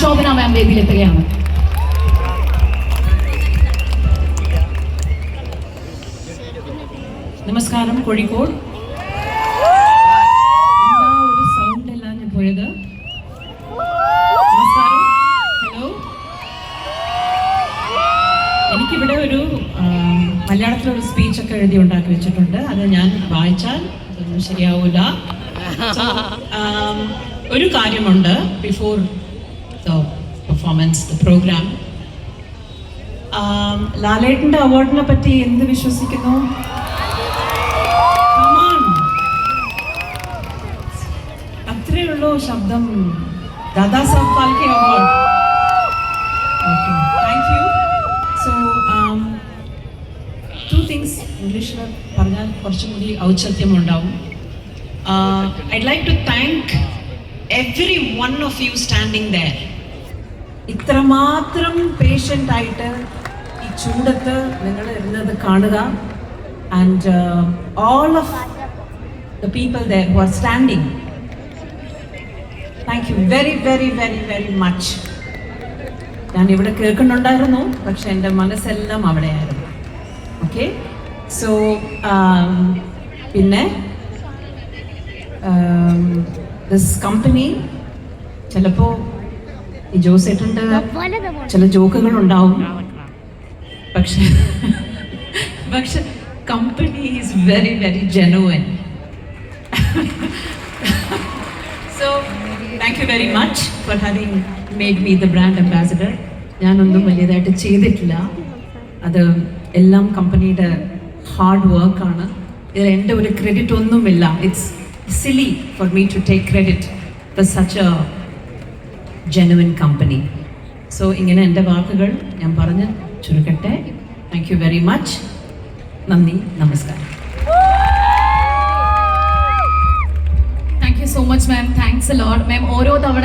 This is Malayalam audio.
ശോഭന മാം വേദിയിലെത്തുകയാണ്. നമസ്കാരം കോഴിക്കോട്. എന്താ ഒരു സൗണ്ട് എല്ലാം ഞാൻ പോയത്? നമസ്കാരം, ഹലോ. എനിക്കിവിടെ ഒരു മലയാളത്തിലൊരു സ്പീച്ചൊക്കെ എഴുതി ഉണ്ടാക്കി വെച്ചിട്ടുണ്ട്. അത് ഞാൻ വായിച്ചാൽ അതൊന്നും ശരിയാവൂല. ഒരു കാര്യമുണ്ട് before the performance, the programme. ലാലേട്ടൻ്റെ അവാർഡിനെ പറ്റി എന്ത് വിശ്വസിക്കുന്നു? അത്രയേ ഉള്ളൂ ശബ്ദം. Dada Saheb Phalke award. Thank you. So two things ഇംഗ്ലീഷിൽ പറഞ്ഞാൽ കുറച്ചും കൂടി ഔചിത്യമുണ്ടാവും. I'd like to thank every one of you standing there. ഇത്രമാത്രം പേഷ്യൻ്റ് ആയിട്ട് ഈ ചൂടത്ത് നിങ്ങൾ ഇരുന്നത് കാണുക. And all of the people there who are standing, thank you very very very very much. ഞാൻ ഇവിടെ കേൾക്കുന്നുണ്ടായിരുന്നു, പക്ഷെ എൻ്റെ മനസ്സെല്ലാം അവിടെയായിരുന്നു. ഓക്കെ, സോ പിന്നെ ദിസ് കമ്പനി, ചിലപ്പോൾ ഈ ജോസേട്ടൻ്റെ ചില ജോക്കുകളുണ്ടാവും, പക്ഷെ company is very very genuine. So thank you very much for having made me the brand ambassador. ഞാനൊന്നും വലിയതായിട്ട് ചെയ്തിട്ടില്ല, അത് എല്ലാം കമ്പനിയുടെ ഹാർഡ് വർക്കാണ്. ഇതിൽ എൻ്റെ ഒരു ക്രെഡിറ്റ് ഒന്നുമില്ല. It's silly for me to take credit for such a genuine company. So ഇങ്ങനെ എൻ്റെ വാക്കുകൾ ഞാൻ പറഞ്ഞ് ചുരുക്കട്ടെ. Thank you very much. നന്ദി, നമസ്കാരം. Thank you so much ma'am. Thanks a lot ma'am. ഓരോ തവണ